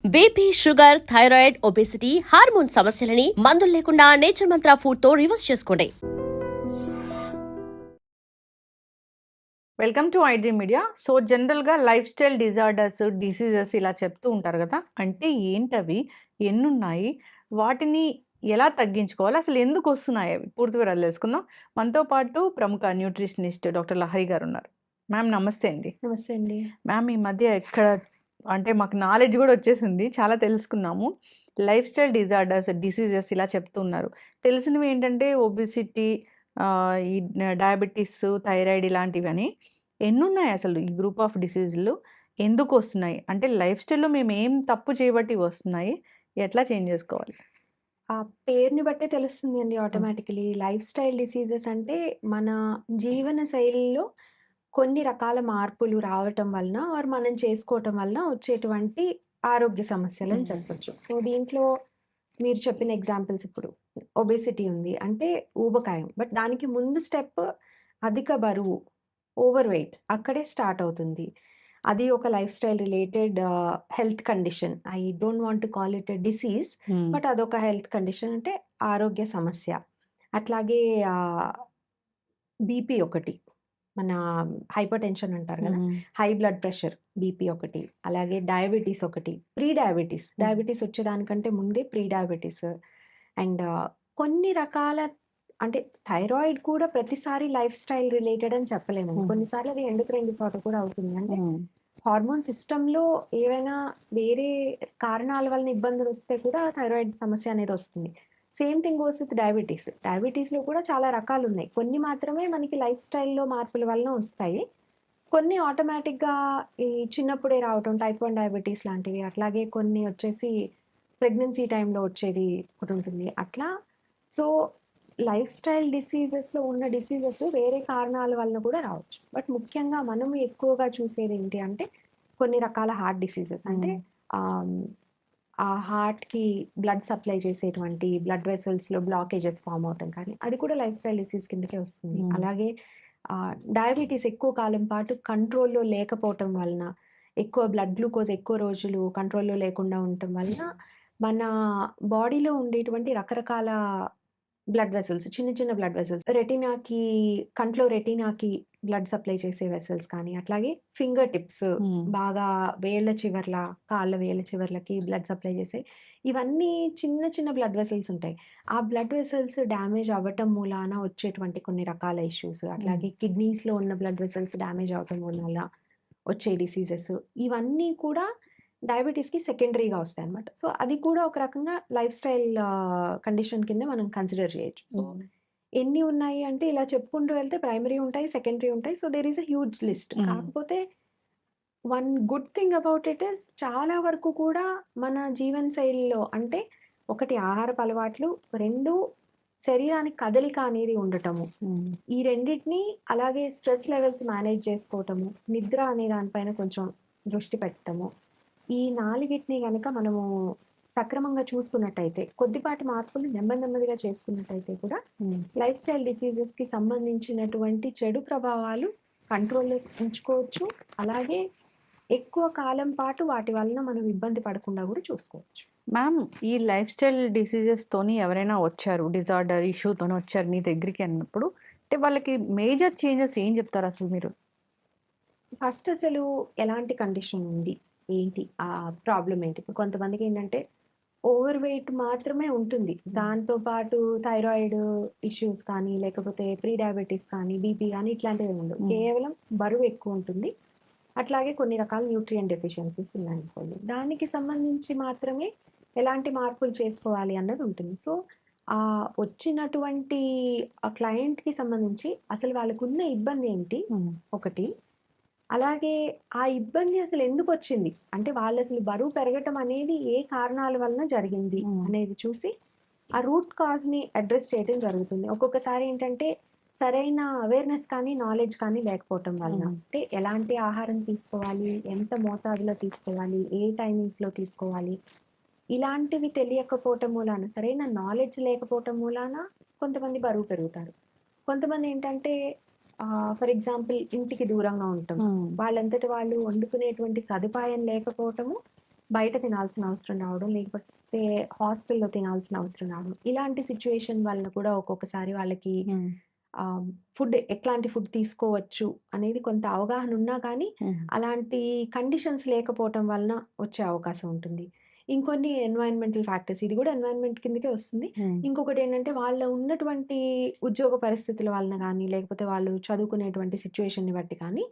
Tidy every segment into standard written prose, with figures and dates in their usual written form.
BP, sugar, thyroid, obesity, hormone సమస్యలని మందులు లేకుండా నేచర్ మంత్ర ఫుడ్ తో రివర్స్ చేసుకోండి. Welcome to iDream media. So జనరల్గా లైఫ్ స్టైల్ డిజార్డర్స్, డిసీజెస్ ఇలా చెప్తూ ఉంటారు కదా. అంటే ఏంటవి, ఎన్నున్నాయి, వాటిని ఎలా తగ్గించుకోవాలి, అసలు ఎందుకు వస్తున్నాయి అవి పూర్తి వివరాలు తెలుసుకుందాం. మనతో పాటు ప్రముఖ న్యూట్రిషనిస్ట్ డాక్టర్ లహరి గారు ఉన్నారు. మ్యామ్ నమస్తే అండి. నమస్తే అండి. మ్యామ్ ఈ మధ్య ఎక్కడ అంటే మాకు నాలెడ్జ్ కూడా వచ్చేసింది, చాలా తెలుసుకున్నాము. లైఫ్ స్టైల్ డిజార్డర్స్, డిసీజెస్ ఇలా చెప్తున్నారు. తెలిసినవి ఏంటంటే ఒబిసిటీ, ఈ డయాబెటీస్, థైరాయిడ్ ఇలాంటివి అని. ఎన్నున్నాయి అసలు ఈ గ్రూప్ ఆఫ్ డిసీజులు? ఎందుకు వస్తున్నాయి? అంటే లైఫ్ స్టైల్‌లో మేము ఏం తప్పు చేయబట్టి వస్తున్నాయి? ఎట్లా చేంజ్ చేసుకోవాలి? ఆ పేరుని బట్టే తెలుస్తుంది అండి ఆటోమేటికలీ. లైఫ్ స్టైల్ డిసీజెస్ అంటే మన జీవన శైలిలో కొన్ని రకాల మార్పులు రావటం వలన ఆర్ మనం చేసుకోవటం వలన వచ్చేటువంటి ఆరోగ్య సమస్యలని హ్మ్. చెప్పొచ్చు. సో దీంట్లో మీరు చెప్పిన ఎగ్జాంపుల్స్ ఇప్పుడు ఒబేసిటీ ఉంది. అంటే ఊబకాయం. బట్ దానికి ముందు స్టెప్ అధిక బరువు, ఓవర్ వెయిట్ అక్కడే స్టార్ట్ అవుతుంది. అది ఒక life style related health condition. I don't want to call it a disease. హ్మ్. బట్ అదొక హెల్త్ కండిషన్, అంటే ఆరోగ్య సమస్య. అట్లాగే బీపీ ఒకటి. మన హైపర్ టెన్షన్ అంటారు కదా! హ్మ్. హై బ్లడ్ ప్రెషర్, బీపీ ఒకటి. అలాగే డయాబెటీస్ ఒకటి. Pre diabetes. హ్మ్. డయాబెటీస్ వచ్చేదానికంటే ముందే ప్రీ డయాబెటీస్. అండ్ కొన్ని రకాల, అంటే థైరాయిడ్ కూడా ప్రతిసారి లైఫ్ స్టైల్ రిలేటెడ్ అని చెప్పలేము. హ్మ్. కొన్నిసార్లు అది ఎండోక్రైన్ డిసార్డర్ కూడా అవుతుంది. అంటే హ్మ్. హార్మోన్ సిస్టమ్‌లో ఏవైనా వేరే కారణాల వలన ఇబ్బందులొస్తే కూడా థైరాయిడ్ సమస్య అనేది వస్తుంది. Same thing goes with diabetes. డయాబెటీస్‌లో కూడా చాలా రకాలున్నాయి. కొన్ని మాత్రమే మనకి లైఫ్ స్టైల్‌లో మార్పుల వలన వస్తాయి. కొన్ని ఆటోమేటిక్‌గా ఈ చిన్నప్పుడే రావటం, టైప్ 1 డయాబెటీస్ లాంటివి. అట్లాగే కొన్ని వచ్చేసి ప్రెగ్నెన్సీ టైమ్‌లో వచ్చేది ఒకటుంటుంది. అట్లా సో, లైఫ్ స్టైల్ డిసీజెస్‌లో ఉన్న డిసీజెస్ వేరే కారణాల వలన కూడా రావచ్చు. బట్ ముఖ్యంగా మనం ఎక్కువగా చూసేదేంటి అంటే కొన్ని రకాల హార్ట్ డిసీజెస్. అంటే హ్మ్. ఆహ్, ఆ హార్ట్‌కి బ్లడ్ సప్లై చేసేటువంటి బ్లడ్ వెసెల్స్‌లో బ్లాకేజెస్ ఫార్మ్ అవ్వటం కానీ, అది కూడా లైఫ్ స్టైల్ డిసీజ్ కిందకే వస్తుంది. హ్మ్. అలాగే డయాబెటీస్ ఎక్కువ కాలం పాటు కంట్రోల్‌లో లేకపోవటం వలన, ఎక్కువ బ్లడ్ గ్లూకోజ్ ఎక్కువ రోజులు కంట్రోల్‌లో లేకుండా ఉండటం వలన, మన బాడీలో ఉండేటువంటి రకరకాల బ్లడ్ వెసెల్స్, చిన్న చిన్న బ్లడ్ వెసెల్స్, రెటినాకి, కంట్లో రెటినాకి బ్లడ్ సప్లై చేసే వెసెల్స్ కానీ, అట్లాగే ఫింగర్ టిప్స్, హ్మ్. బాగా వేళ్ళ చివర్ల, కాళ్ళ వేళ్ళ చివర్లకి బ్లడ్ సప్లై చేసేయి. ఇవన్నీ చిన్న చిన్న బ్లడ్ వెసెల్స్ ఉంటాయి. ఆ బ్లడ్ వెసెల్స్ డ్యామేజ్ అవ్వటం మూలాన వచ్చేటువంటి కొన్ని రకాల ఇష్యూస్, హ్మ్. అట్లాగే కిడ్నీస్‌లో ఉన్న బ్లడ్ వెసెల్స్ డ్యామేజ్ అవ్వటం మూలాన వచ్చే డిసీజెస్, ఇవన్నీ కూడా డయాబెటీస్‌కి సెకండరీగా వస్తాయన్నమాట. సో, అది కూడా ఒక రకంగా లైఫ్ స్టైల్ కండిషన్ కింద మనం కన్సిడర్ చేయొచ్చు. సో, హ్మ్. ఎన్ని ఉన్నాయి అంటే ఇలా చెప్పుకుంటూ వెళ్తే ప్రైమరీ ఉంటాయి, సెకండరీ ఉంటాయి. So, there is a huge list. Hmm. కాకపోతే one good thing about it is చాలా వరకు కూడా మన జీవన శైలిలో, అంటే ఒకటి ఆహారపు అలవాట్లు, 2 శరీరానికి కదలిక అనేది ఉండటము. హ్మ్. ఈ రెండిటిని, అలాగే స్ట్రెస్ లెవెల్స్ మేనేజ్ చేసుకోవటము, నిద్ర అనే దానిపైన కొంచెం దృష్టి పెట్టటము. ఈ 4గిటిని గనక మనము సక్రమంగా చూసుకున్నట్టయితే, కొద్దిపాటి మార్పులు నెమ్మది నెమ్మదిగా చేసుకున్నట్టయితే కూడా హ్మ్. లైఫ్ స్టైల్ డిసీజెస్‌కి సంబంధించినటువంటి చెడు ప్రభావాలు కంట్రోల్‌లో ఉంచుకోవచ్చు. అలాగే ఎక్కువ కాలం పాటు వాటి వలన మనం ఇబ్బంది పడకుండా గూడా చూసుకోవచ్చు. మ్యామ్ ఈ లైఫ్ స్టైల్ డిసీజెస్‌తోని ఎవరైనా వచ్చారు, డిజార్డర్ ఇష్యూతోని వచ్చారు మీ దగ్గరికి అన్నప్పుడు, అంటే వాళ్ళకి మేజర్ చేంజెస్ ఏం చెప్తారు అసలు మీరు? ఫస్ట్ అసలు ఎలాంటి కండిషన్ ఉంది? ఏంటి? ప్రాబ్లమ్ ఏంటి? ఇప్పుడు కొంతమందికేంటంటే ఓవర్ వెయిట్ మాత్రమే ఉంటుంది. దాంతో పాటు థైరాయిడ్ ఇష్యూస్ కానీ, లేకపోతే ప్రీ డయాబెటిస్ కానీ, బీపీ గానీ ఇట్లాంటివి ఉండవు. హ్మ్. కేవలం బరువు ఎక్కువుంటుంది. అట్లాగే కొన్ని రకాల న్యూట్రియంట్ డెఫిషియన్సీస్ ఉన్నాయనుకోండి. దానికి సంబంధించి మాత్రమే ఎలాంటి మార్పులు చేసుకోవాలి అన్నది ఉంటుంది. సో, వచ్చినటువంటి క్లయింట్‌కి సంబంధించి అసలు వాళ్ళకున్న ఇబ్బందేంటి? హ్మ్. ఒకటి. అలాగే ఆ ఇబ్బంది అసలెందుకొచ్చింది? అంటే వాళ్ళసలు బరువు పెరగటం అనేది ఏ కారణాల వలన జరిగింది హ్మ్. అనేది చూసి, ఆ రూట్ కాజ్‌ని అడ్రెస్ చేయడం జరుగుతుంది. ఒక్కొక్కసారి ఏంటంటే, సరైన అవేర్‌నెస్ కానీ, నాలెడ్జ్ కానీ లేకపోవటం వలన. హ్మ్. అంటే ఎలాంటి ఆహారం తీసుకోవాలి? ఎంత మోతాదులో తీసుకోవాలి? ఏ టైమింగ్స్‌లో తీసుకోవాలి? ఇలాంటివి తెలియకపోవటం మూలాన, సరైన నాలెడ్జ్ లేకపోవటం మూలాన కొంతమంది బరువు పెరుగుతారు. కొంతమందేంటంటే ఫర్ ఎగ్జాంపుల్ ఇంటికి దూరంగా ఉండటం. హ్మ్. వాళ్ళంతట వాళ్ళు వండుకునేటువంటి సదుపాయం లేకపోవటము, బయట తినాల్సిన అవసరం రావడం, లేకపోతే హాస్టల్‌లో తినాల్సిన అవసరం రావడం. ఇలాంటి సిట్యుయేషన్ వలన కూడా ఒక్కొక్కసారి వాళ్ళకి హ్మ్. ఫుడ్ ఎట్లాంటి ఫుడ్ తీసుకోవచ్చు అనేది కొంత అవగాహన ఉన్నా కానీ, హ్మ్. అలాంటి కండిషన్స్ లేకపోవటం వలన వచ్చే అవకాశం ఉంటుంది. ఇంకొన్ని ఎన్వైర్న్‌మెంటల్ ఫ్యాక్టర్స్, ఇది కూడా ఎన్వైర్న్‌మెంట్ కిందకే వస్తుంది. హ్మ్. ఇంకొకటేంటంటే వాళ్ళ ఉన్నటువంటి ఉద్యోగ పరిస్థితుల వలన గానీ, లేకపోతే వాళ్ళు చదువుకునేటువంటి సిట్యుయేషన్‌ని బట్టి కానీ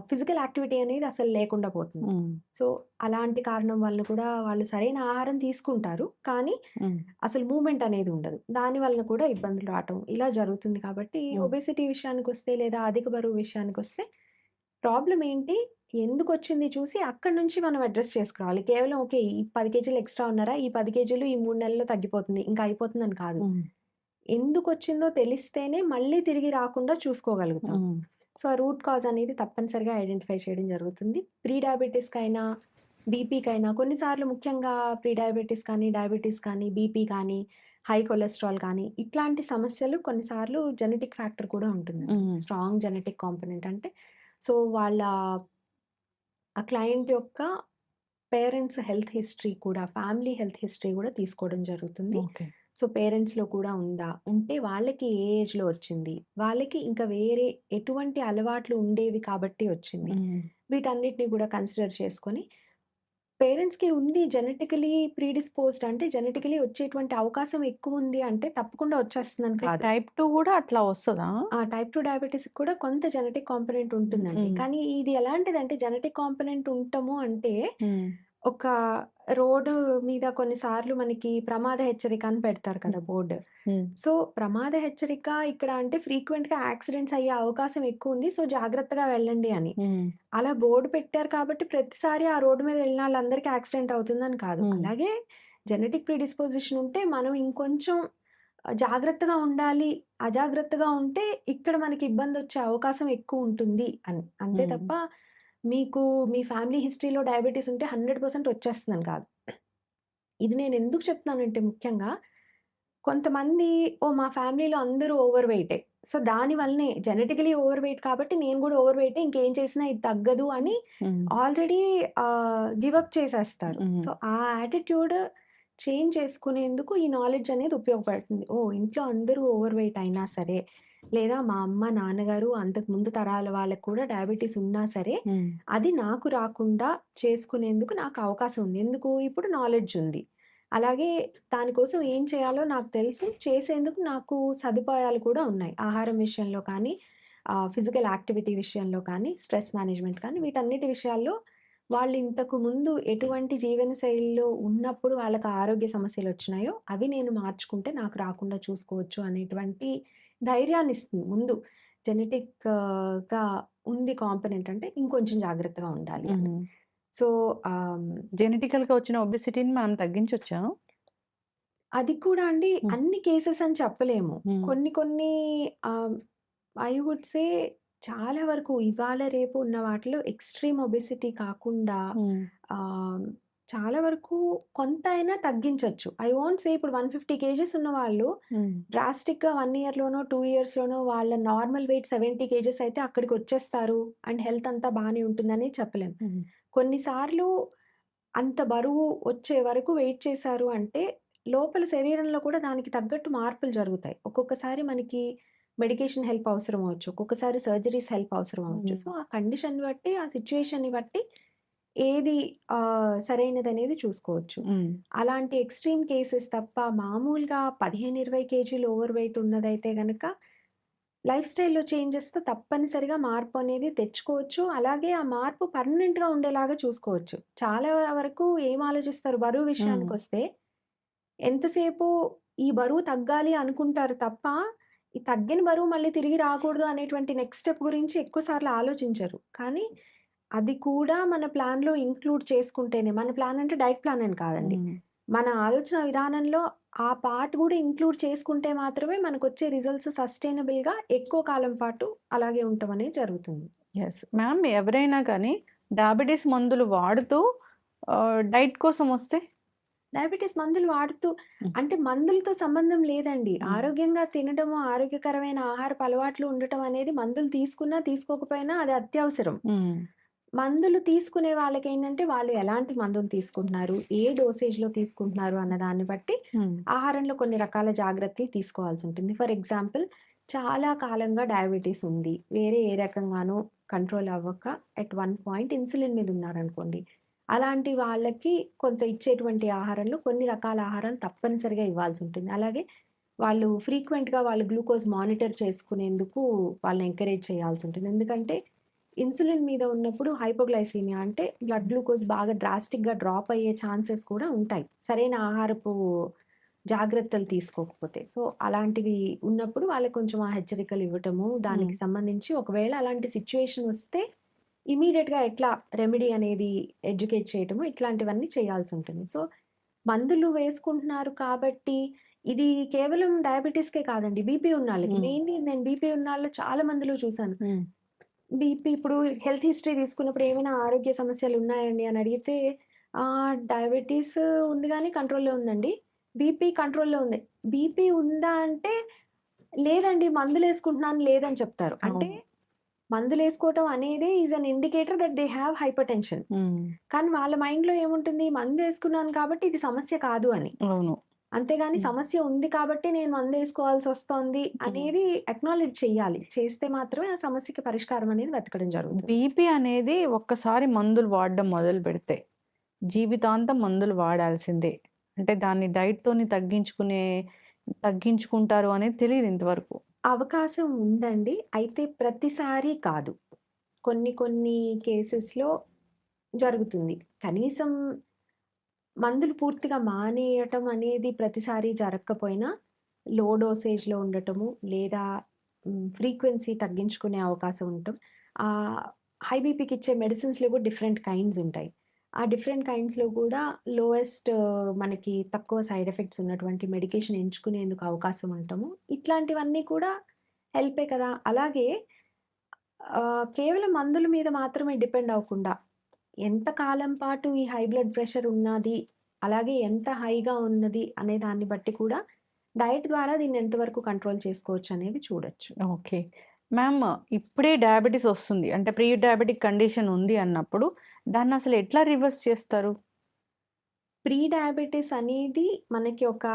ఫిజికల్ యాక్టివిటీ అనేది అసలు లేకుండా పోతుంది. హ్మ్. సో, అలాంటి కారణం వల్ల కూడా వాళ్ళు సరైన ఆహారం తీసుకుంటారు. కానీ హ్మ్. అసలు మూవ్‌మెంట్ అనేది ఉండదు. దాని వలన కూడా ఇబ్బందులు రావటం ఇలా జరుగుతుంది కాబట్టి హ్మ్. ఒబెసిటీ విషయానికొస్తే లేదా అధిక బరువు విషయానికొస్తే ప్రాబ్లమ్ ఏంటి? ఎందుకొచ్చింది చూసి అక్కడి నుంచి మనం అడ్రెస్ చేసుకోవాలి. కేవలం ఓకే. ఈ 10 కేజీలు ఎక్స్‌ట్రా ఉన్నారా? ఈ 10 కేజీలు ఈ 3 నెలల్లో తగ్గిపోతుంది. ఇంకా అయిపోతుందని కాదు. హ్మ్. ఎందుకొచ్చిందో తెలిస్తేనే మళ్ళీ తిరిగి రాకుండా చూసుకోగలుగుతాం. హ్మ్. సో, ఆ రూట్ కాజ్ అనేది తప్పనిసరిగా ఐడెంటిఫై చేయడం జరుగుతుంది. ప్రీ డయాబెటిస్‌కైనా, బీపీకైనా కొన్నిసార్లు ముఖ్యంగా ప్రీ డయాబెటిస్ కానీ, డయాబెటిస్ కానీ, బీపీ కానీ, హై కొలెస్ట్రాల్ కానీ ఇట్లాంటి సమస్యలు కొన్నిసార్లు జెనెటిక్ ఫ్యాక్టర్ కూడా ఉంటుందండి. హ్మ్. స్ట్రాంగ్ జెనెటిక్ కాంపోనెంట్ అంటే సో, వాళ్ళ ఆ క్లయింట్ యొక్క పేరెంట్స్ హెల్త్ హిస్టరీ కూడా, ఫ్యామిలీ హెల్త్ హిస్టరీ కూడా తీసుకోవడం జరుగుతుంది. ఓకే. సో, పేరెంట్స్‌లో కూడా ఉందా? ఉంటే వాళ్ళకి ఏ ఏజ్‌లో వచ్చింది? వాళ్ళకి ఇంకా వేరే ఎటువంటి అలవాట్లు ఉండేవి కాబట్టి వచ్చింది? హ్మ్. వీటన్నిటిని కూడా కన్సిడర్ చేసుకొని, పేరెంట్స్‌కి ఉంది జెనెటికల్లీ ప్రీడిస్పోజ్డ్ అంటే జెనెటికల్లీ వచ్చేటువంటి అవకాశం ఎక్కువుంది అంటే తప్పకుండా వచ్చేస్తుందని అంటే కాదు. టైప్ 2 గూడా అట్లా వస్తదా? టైప్ 2 డయాబెటిస్‌కి కూడా కొంత జెనెటిక్ కాంపోనెంట్ ఉంటుందండి. హ్మ్. కానీ ఇది ఎలాంటిదంటే జెనెటిక్ కాంపోనెంట్ ఉండటము అంటే, హ్మ్. ఒక రోడ్డు మీద కొన్నిసార్లు మనకి ప్రమాద హెచ్చరిక అని పెడతారు కదా బోర్డ్. హ్మ్. సో, ప్రమాద హెచ్చరిక ఇక్కడ అంటే ఫ్రీక్వెంట్‌గా యాక్సిడెంట్స్ అయ్యే అవకాశం ఎక్కువుంది. సో, జాగ్రత్తగా వెళ్ళండి అని. హ్మ్. అలా బోర్డ్ పెట్టారు కాబట్టి ప్రతిసారి ఆ రోడ్డు మీద వెళ్ళిన వాళ్ళందరికీ యాక్సిడెంట్ అవుతుందని కాదు. హ్మ్. అలాగే జెనెటిక్ ప్రిడిస్పోజిషన్ ఉంటే మనం ఇంకొంచెం జాగ్రత్తగా ఉండాలి. అజాగ్రత్తగా ఉంటే ఇక్కడ మనకి ఇబ్బందొచ్చే అవకాశం ఎక్కువుంటుంది అని. అంతే హ్మ్. తప్ప మీకు మీ ఫ్యామిలీ హిస్టరీలో డయాబెటిస్ ఉంటే 100% వచ్చేస్తుందని కాదు. ఇది నేనెందుకు చెప్తున్నానంటే ముఖ్యంగా కొంతమంది మా ఫ్యామిలీలో అందరూ ఓవర్ వెయిటే. సో, దాని వల్లనే జెనెటికల్లీ ఓవర్ వెయిట్ కాబట్టి నేను గూడా ఓవర్ వెయిటే ఇంకేం చేసినా ఇది తగ్గదు అని హ్మ్. ఆల్రెడీ గివ్ అప్ చేసేస్తారు. హ్మ్. సో, ఆ యాటిట్యూడ్ చేంజ్ చేసుకునేందుకు ఈ నాలెడ్జ్ అనేది ఉపయోగపడుతుంది. ఇంట్లో అందరూ ఓవర్ వెయిట్ అయినా సరే, లేదా మా అమ్మ, నాన్నగారు అంతకు ముందు తరాల వాళ్ళకి కూడా డయాబెటిస్ ఉన్నా సరే, హ్మ్. అది నాకు రాకుండా చేసుకునేందుకు నాకు అవకాశం ఉంది. ఎందుకు? ఇప్పుడు నాలెడ్జ్ ఉంది. అలాగే దానికోసం ఏం చేయాలో నాకు తెలుసు. చేసేందుకు నాకు సదుపాయాలు కూడా ఉన్నాయి. ఆహారం విషయంలో కానీ, ఫిజికల్ యాక్టివిటీ విషయంలో కానీ, స్ట్రెస్ మేనేజ్‌మెంట్ కానీ వీటన్నిటి విషయాల్లో వాళ్ళు ఇంతకు ముందు ఎటువంటి జీవనశైలిలో ఉన్నప్పుడు వాళ్ళకి ఆరోగ్య సమస్యలొచ్చినాయో, అవి నేను మార్చుకుంటే నాకు రాకుండా చూసుకోవచ్చు అనేటువంటి ధైర్యాన్నిస్తుంది. ముందు జెనెటిక్‌గా ఉంది కాంపోనెంట్ అంటే ఇంకొంచెం జాగ్రత్తగా ఉండాలి అని. హ్మ్. సో, ఆహ్ జెనెటికల్‌గా వచ్చిన ఒబెసిటీని మనం తగ్గించొచ్చా? అది కూడా అండి హ్మ్. అన్ని కేసెస్ అని చెప్పలేము. హ్మ్. కొన్ని కొన్ని ఆహ్, ఐ వుడ్ సే చాలా వరకు ఇవాళ రేపు ఉన్న వాటిలో ఎక్స్‌ట్రీమ్ ఒబెసిటీ కాకుండా హ్మ్. ఆహ్, చాలా వరకు కొంతైనా తగ్గించొచ్చు. ఐ వోంట్ సే ఇప్పుడు 150 కేజెస్ ఉన్నవాళ్ళు హ్మ్. డ్రాస్టిక్‌గా 1 ఇయర్‌లోనో, 2 ఇయర్స్‌లోనో వాళ్ళ నార్మల్ వెయిట్ 70 కేజెస్ అయితే అక్కడికొచ్చేస్తారు అండ్ హెల్త్ అంతా బానే ఉంటుందని చెప్పలేం. హ్మ్. కొన్నిసార్లు అంత బరువు వచ్చే వరకు వెయిట్ చేశారు అంటే, లోపల శరీరంలో కూడా దానికి తగ్గట్టు మార్పులు జరుగుతాయి. ఒక్కొక్కసారి మనకి మెడికేషన్ హెల్ప్ అవసరం అవ్వచ్చు. ఒక్కొక్కసారి సర్జరీస్ హెల్ప్ అవసరం అవ్వచ్చు. హ్మ్. సో, ఆ కండిషన్‌ని బట్టి, ఆ సిట్యుయేషన్‌ని బట్టి ఏది సరైనదనేది చూసుకోవచ్చు. హ్మ్. అలాంటి ఎక్స్‌ట్రీమ్ కేసెస్ తప్ప మామూలుగా 15, 20 కేజీలు ఓవర్ వెయిట్ ఉన్నదైతే గనక లైఫ్ స్టైల్‌లో చేంజెస్‌తో తప్పనిసరిగా మార్పనేది తెచ్చుకోవచ్చు. అలాగే ఆ మార్పు పర్మనెంట్‌గా ఉండేలాగా చూసుకోవచ్చు. చాలా వరకు ఏం ఆలోచిస్తారు బరువు హ్మ్. విషయానికొస్తే, ఎంతసేపు ఈ బరువు తగ్గాలి అనుకుంటారు తప్ప, ఈ తగ్గిన బరువు మళ్ళీ తిరిగి రాకూడదు అనేటువంటి నెక్స్ట్ స్టెప్ గురించి ఎక్కువ సార్లు ఆలోచించరు. కానీ అది కూడా మన ప్లాన్‌లో ఇంక్లూడ్ చేసుకుంటేనే మన ప్లాన్ అంటే డైట్ ప్లాన్ అని కాదండి. హ్మ్. మన ఆలోచన విధానంలో ఆ పార్ట్ గూడా ఇంక్లూడ్ చేసుకుంటే మాత్రమే మనకొచ్చే రిజల్ట్స్ సస్టైనబుల్‌గా ఎక్కువ కాలం పాటు అలాగే ఉండటం అనేది జరుగుతుంది. యెస్. మ్యామ్ ఎవరైనా గానీ డయాబెటిస్ మందులు వాడుతూ డైట్ కోసం వస్తే? డయాబెటిస్ మందులు వాడుతూ హ్మ్. అంటే మందులతో సంబంధం లేదండి. హ్మ్. ఆరోగ్యంగా తినడము, ఆరోగ్యకరమైన ఆహారపు అలవాట్లు ఉండటం అనేది మందులు తీసుకున్నా, తీసుకోకపోయినా అది అత్యవసరం. హ్మ్. మందులు తీసుకునే వాళ్ళకేంటంటే, వాళ్ళు ఎలాంటి మందులు తీసుకుంటున్నారు, ఏ డోసేజ్‌లో తీసుకుంటున్నారు అన్న దాన్ని బట్టి హ్మ్. ఆహారంలో కొన్ని రకాల జాగ్రత్తలు తీసుకోవాల్సుంటుంది. ఫర్ ఎగ్జాంపుల్ చాలా కాలంగా డయాబెటిస్ ఉంది. వేరే ఏ రకంగానూ కంట్రోల్ అవ్వక ఎట్ వన్ పాయింట్ ఇన్సులిన్ మీద ఉన్నారనుకోండి. అలాంటి వాళ్ళకి కొంత ఇచ్చేటువంటి ఆహారంలో కొన్ని రకాల ఆహారాలు తప్పనిసరిగా ఇవ్వాల్సుంటుంది. అలాగే వాళ్ళు ఫ్రీక్వెంట్‌గా వాళ్ళు గ్లూకోజ్ మానిటర్ చేసుకునేందుకు వాళ్ళని ఎంకరేజ్ చేయాల్సుంటుంది. ఎందుకంటే ఇన్సులిన్ మీద ఉన్నప్పుడు హైపోగ్లైసీమియా అంటే బ్లడ్ గ్లూకోజ్ బాగా డ్రాస్టిక్‌గా డ్రాప్ అయ్యే ఛాన్సెస్ కూడా ఉంటాయి. సరైన ఆహారపు జాగ్రత్తలు తీసుకోకపోతే. సో, అలాంటివి ఉన్నప్పుడు వాళ్ళకి కొంచెం ఆ హెచ్చరికలు ఇవ్వటము, హ్మ్. దానికి సంబంధించి ఒకవేళ అలాంటి సిట్యుయేషన్ వస్తే ఇమ్మీడియేట్‌గా ఎట్లా రెమెడీ అనేది ఎడ్యుకేట్ చేయటము, ఇట్లాంటివన్నీ చేయాల్సుంటుంది. సో, మందులు వేసుకుంటున్నారు కాబట్టి ఇది కేవలం డయాబెటిస్‌కే కాదండి. బీపీ ఉన్నోళ్ళకి. హ్మ్. మెయిన్‌లీ నేను బీపీ ఉన్నోళ్ళు చాలా మందిలో చూసాను. హ్మ్. బీపీ ఇప్పుడు హెల్త్ హిస్టరీ తీసుకున్నప్పుడు ఏమైనా ఆరోగ్య సమస్యలు ఉన్నాయండి అని అడిగితే, డయాబెటిస్ ఉంది గానీ కంట్రోల్‌లో ఉందండి. బీపీ కంట్రోల్‌లో ఉంది. బీపీ ఉందా అంటే, లేదండి మందులేసుకుంటున్నాను లేదని చెప్తారు. అంటే అవును. మందులేసుకోవటం అనేది is an indicator that they have hypertension. హ్మ్. కానీ వాళ్ళ మైండ్‌లో ఏముంటుంది మందేసుకున్నాను కాబట్టి ఇది సమస్య కాదు అని. అవును. అంతేగాని హ్మ్. సమస్య ఉంది కాబట్టి నేను మందేసుకోవాల్సొస్తోంది హ్మ్. అనేది అక్నాలెడ్జ్ చెయ్యాలి. చేస్తే మాత్రమే ఆ సమస్యకి పరిష్కారం అనేది వెతకడం జరుగుతుంది. బీపీ అనేది ఒక్కసారి మందులు వాడడం మొదలుపెడితే, జీవితాంతం మందులు వాడాల్సిందే. అంటే దాన్ని డైట్‌తోని తగ్గించుకుంటారు అనేది తెలీదు ఇంతవరకు. అవకాశం ఉందండి. అయితే ప్రతిసారి కాదు. కొన్ని కొన్ని కేసెస్‌లో జరుగుతుంది. కనీసం మందులు పూర్తిగా మానేయటం అనేది ప్రతిసారి జరక్కపోయినా, లో డోసేజ్‌లో ఉండటము, లేదా ఫ్రీక్వెన్సీ తగ్గించుకునే అవకాశం ఉండటం. ఆహ్, హై బీపీకి ఇచ్చే మెడిసిన్స్‌లో కూడా డిఫరెంట్ కైండ్స్ ఉంటాయి. ఆ డిఫరెంట్ కైండ్స్‌లో కూడా లోయెస్ట్ మనకి తక్కువ సైడ్ ఎఫెక్ట్స్ ఉన్నటువంటి మెడికేషన్ ఎంచుకునేందుకు అవకాశం ఉండటము. ఇట్లాంటివన్నీ కూడా హెల్పే కదా! అలాగే కేవలం మందుల మీద మాత్రమే డిపెండ్ అవ్వకుండా ఎంత కాలం పాటు ఈ హై బ్లడ్ ప్రెషర్ ఉన్నది, అలాగే ఎంత హైగా ఉన్నది అనే దాన్ని బట్టి కూడా డైట్ ద్వారా దీన్ని ఎంతవరకు కంట్రోల్ చేసుకోవచ్చనేది చూడొచ్చు. ఓకే. మ్యామ్ ఇప్పుడే డయాబెటిస్ ఒస్తుంది. అంటే ప్రీ డయాబెటిక్ కండిషన్ ఉంది అన్నప్పుడు దాన్నసలు ఎట్లా రివర్స్ చేస్తారు? ప్రీ డయాబెటిస్ అనేది మనకి ఒక